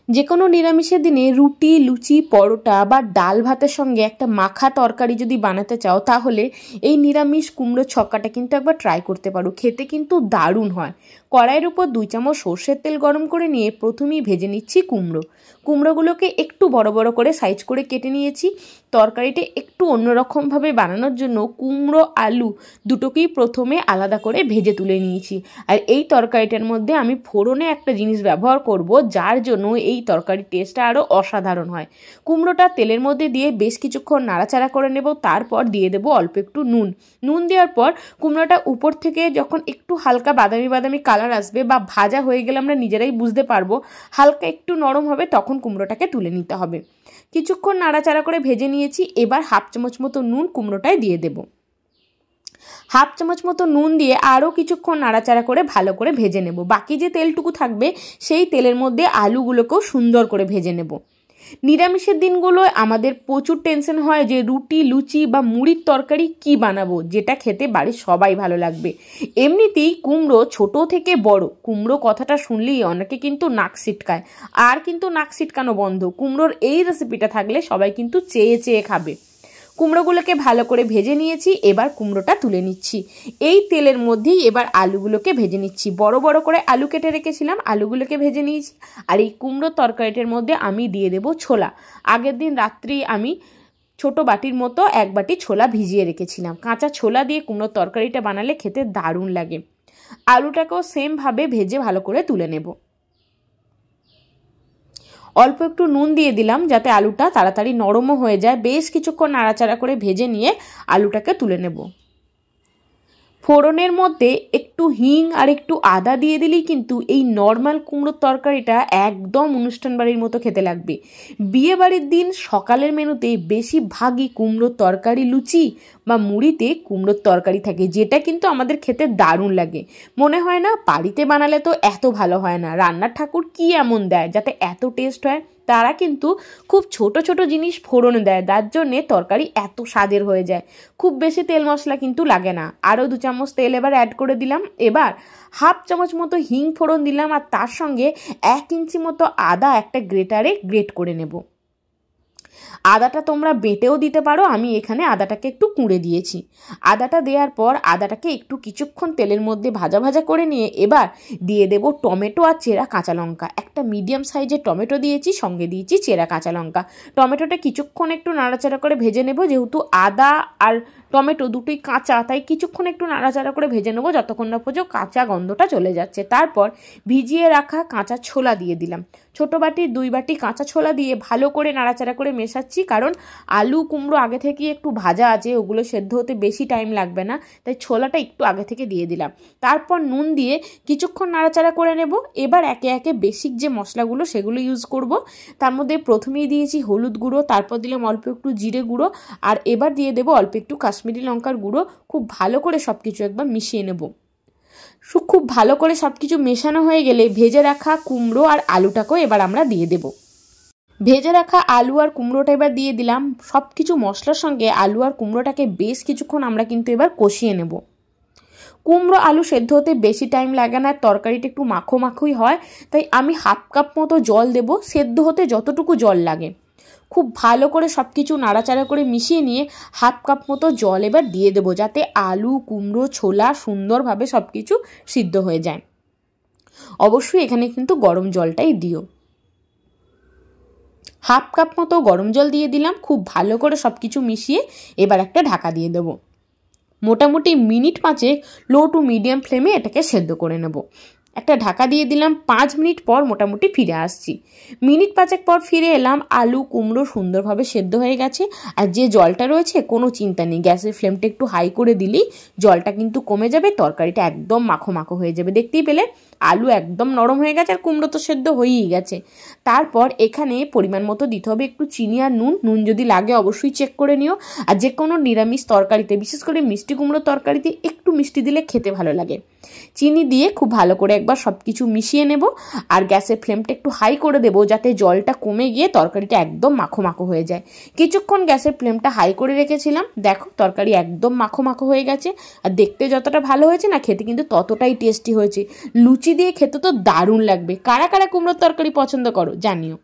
যে কোনো নিরামিষের দিনে রুটি, লুচি, পরোটা বা ডাল ভাতের সঙ্গে একটা মাখা তরকারি যদি বানাতে চাও, তাহলে এই নিরামিষ কুমড়ো ছক্কাটা কিন্তু একবার ট্রাই করতে পারো। খেতে কিন্তু দারুণ হয়। কড়াইয়ের উপর 2 চামচ সর্ষের তেল গরম করে নিয়ে প্রথমেই ভেজে নিচ্ছি কুমড়োগুলোকে একটু বড় বড় করে সাইজ করে কেটে নিয়েছি। তরকারিটা একটু অন্যরকমভাবে বানানোর জন্য কুমড়ো আলু দুটোকেই প্রথমে আলাদা করে ভেজে তুলে নিয়েছি। আর এই তরকারিটার মধ্যে আমি ফোড়নে একটা জিনিস ব্যবহার করব, যার জন্য এই তরকারির টেস্টটা আরও অসাধারণ হয়। কুমড়োটা তেলের মধ্যে দিয়ে বেশ কিছুক্ষণ নাড়াচাড়া করে নেব। তারপর দিয়ে দেবো অল্প একটু নুন দেওয়ার পর কুমড়োটা উপর থেকে যখন একটু হালকা বাদামি বাদামি কালার আসবে বা ভাজা হয়ে গেলে আমরা নিজেরাই বুঝতে পারবো, হালকা একটু নরম হবে, তখন কুমড়োটাকে তুলে নিতে হবে। কিছুক্ষণ নাড়াচাড়া করে ভেজে নিয়েছি। এবার 1/2 চামচ মতো নুন কুমড়োটায় দিয়ে দেব। 1/2 চামচ মতো নুন দিয়ে আরও কিছুক্ষণ নাড়াচাড়া করে ভালো করে ভেজে নেব। বাকি যে তেলটুকু থাকবে সেই তেলের মধ্যে আলুগুলোকেও সুন্দর করে ভেজে নেব। নিরামিষের দিনগুলোয় আমাদের প্রচুর টেনশন হয় যে রুটি, লুচি বা মুড়ির তরকারি কি বানাবো, যেটা খেতে বাড়ির সবাই ভালো লাগবে। এমনিতেই কুমড়ো ছোট থেকে বড়, কুমড়ো কথাটা শুনলেই অনেকে কিন্তু নাক সিটকায়। আর কিন্তু নাক সিটকানো বন্ধ। কুমড়োর এই রেসিপিটা থাকলে সবাই কিন্তু চেয়ে চেয়ে খাবে। কুমড়োগুলোকে ভালো করে ভেজে নিয়েছি। এবার কুমড়োটা তুলে নিচ্ছি। এই তেলের মধ্যেই এবার আলুগুলোকে ভেজে নিচ্ছি। বড় বড় করে আলু কেটে রেখেছিলাম, আলুগুলোকে ভেজে নিয়েছি। আর এই কুমড়োর তরকারিটার মধ্যে আমি দিয়ে দেবো ছোলা। আগের দিন রাত্রি আমি ছোট বাটির মতো 1 বাটি ছোলা ভিজিয়ে রেখেছিলাম। কাঁচা ছোলা দিয়ে কুমড়োর তরকারিটা বানালে খেতে দারুণ লাগে। আলুটাকেও সেমভাবে ভেজে ভালো করে তুলে নেব। অল্প একটু নুন দিয়ে দিলাম যাতে আলুটা তাড়াতাড়ি নরমও হয়ে যায়। বেশ কিছুক্ষণ নাড়াচাড়া করে ভেজে নিয়ে আলুটাকে তুলে নেব। ফোড়নের মধ্যে একটু হিং আর একটু আদা দিয়ে দিলেই কিন্তু এই নর্মাল কুমড়োর তরকারিটা একদম অনুষ্ঠান বাড়ির মতো খেতে লাগবে। বিয়ে বাড়ির দিন সকালের মেনুতে বেশিরভাগই কুমড়োর তরকারি, লুচি বা মুড়িতে কুমড়োর তরকারি থাকে, যেটা কিন্তু আমাদের খেতে দারুণ লাগে। মনে হয় না বাড়িতে বানালে তো এত ভালো হয় না, রান্নার ঠাকুর কি এমন দেয় যাতে এত টেস্ট হয়। তারা কিন্তু খুব ছোট ছোট জিনিস ফোড়ন দেয়, তার জন্যে তরকারি এত স্বাদের হয়ে যায়। খুব বেশি তেল মশলা কিন্তু লাগে না। আরও 2 চামচ তেল এবার অ্যাড করে দিলাম। এবার 1/2 চামচ মতো হিং ফোড়ন দিলাম, আর তার সঙ্গে 1 ইঞ্চি মতো আদা একটা গ্রেটারে গ্রেট করে নেব। আদাটা তোমরা বেটেও দিতে পারো, আমি এখানে আদাটাকে একটু কুঁড়ে দিয়েছি। আদাটা দেওয়ার পর আদাটাকে একটু কিছুক্ষণ তেলের মধ্যে ভাজা ভাজা করে নিয়ে এবার দিয়ে দেব টমেটো আর চেরা কাঁচা লঙ্কা। একটা মিডিয়াম সাইজের টমেটো দিয়েছি, সঙ্গে দিয়েছি চেরা কাঁচা লঙ্কা। টমেটোটা কিছুক্ষণ একটু নাড়াচাড়া করে ভেজে নেব। যেহেতু আদা আর টমেটো দুটোই কাঁচা, তাই কিছুক্ষণ একটু নাড়াচাড়া করে ভেজে নেবো যতক্ষণ না পর্যন্ত কাঁচা গন্ধটা চলে যাচ্ছে। তারপর ভিজিয়ে রাখা কাঁচা ছোলা দিয়ে দিলাম। ছোটো বাটির 2 বাটি কাঁচা ছোলা দিয়ে ভালো করে নাড়াচাড়া করে মেশাচ্ছি, কারণ আলু কুমড়ো আগে থেকে একটু ভাজা আছে, ওগুলো সেদ্ধ হতে বেশি টাইম লাগবে না, তাই ছোলাটা একটু আগে থেকে দিয়ে দিলাম। তারপর নুন দিয়ে কিছুক্ষণ নাড়াচাড়া করে নেব। এবার একে একে বেসিক যে মশলাগুলো সেগুলো ইউজ করব। তার মধ্যে প্রথমেই দিয়েছি হলুদ গুঁড়ো, তারপর দিলাম অল্প একটু জিরে গুঁড়ো, আর এবার দিয়ে দেবো অল্প একটু কাশ্মীরি লঙ্কার গুঁড়ো। খুব ভালো করে সব কিছু একবার মিশিয়ে নেব। খুব ভালো করে সব কিছু মেশানো হয়ে গেলে ভেজে রাখা কুমড়ো আর আলুটাকেও এবার আমরা দিয়ে দেব। ভেজে রাখা আলু আর কুমড়োটা এবার দিয়ে দিলাম। সব কিছু মশলার সঙ্গে আলু আর কুমড়োটাকে বেশ কিছুক্ষণ আমরা কিন্তু এবার কষিয়ে নেব। কুমড়ো আলু সেদ্ধ হতে বেশি টাইম লাগে না, তরকারিটা একটু মাখো মাখোই হয়, তাই আমি 1/2 কাপ মতো জল দেব, সেদ্ধ হতে যতটুকু জল লাগে। খুব ভালো করে সব কিছু নাড়াচাড়া করে মিশিয়ে নিয়ে 1/2 কাপ মতো জল এবার দিয়ে দেবো, যাতে আলু, কুমড়ো, ছোলা সুন্দরভাবে সব কিছু সিদ্ধ হয়ে যায়। অবশ্যই এখানে কিন্তু গরম জলটাই দিও। 1/2 কাপ মতো গরম জল দিয়ে দিলাম। খুব ভালো করে সব কিছু মিশিয়ে এবার একটা ঢাকা দিয়ে দেবো। মোটামুটি মিনিট 5 লো টু মিডিয়াম ফ্লেমে এটাকে সেদ্ধ করে নেব। একটা ঢাকা দিয়ে দিলাম। 5 মিনিট পর মোটামুটি ফিরে আসছি। মিনিট 5 পর ফিরে এলাম। আলু কুমড়ো সুন্দরভাবে সেদ্ধ হয়ে গেছে। আর যে জলটা রয়েছে কোনো চিন্তা নেই, গ্যাসের ফ্লেমটা একটু হাই করে দিলেই জলটা কিন্তু কমে যাবে, তরকারিটা একদম মাখো মাখো হয়ে যাবে। দেখতেই পেলে আলু একদম নরম হয়ে গেছে আর কুমড়ো তো সেদ্ধ হয়েই গেছে। তারপর এখানে পরিমাণ মতো দিতে হবে একটু চিনি আর নুন যদি লাগে অবশ্যই চেক করে নিও। আর যে কোনো নিরামিষ তরকারিতে, বিশেষ করে মিষ্টি কুমড়ো তরকারিতে একটু মিষ্টি দিলে খেতে ভালো লাগে। চিনি দিয়ে খুব ভালো করে একবার সব কিছু মিশিয়ে নেব। আর গ্যাসের ফ্লেমটা একটু হাই করে দেবো, যাতে জলটা কমে গিয়ে তরকারিটা একদম মাখো মাখো হয়ে যায়। কিছুক্ষণ গ্যাসের ফ্লেমটা হাই করে রেখেছিলাম। দেখো তরকারি একদম মাখো মাখো হয়ে গেছে। আর দেখতে যতটা ভালো হয়েছে না, খেতে কিন্তু ততটাই টেস্টি হয়েছে। লুচি লুচি দিয়ে খেতে তো দারুণ লাগবে। কারা কারা কুমড়োর তরকারি পছন্দ করো জানিও।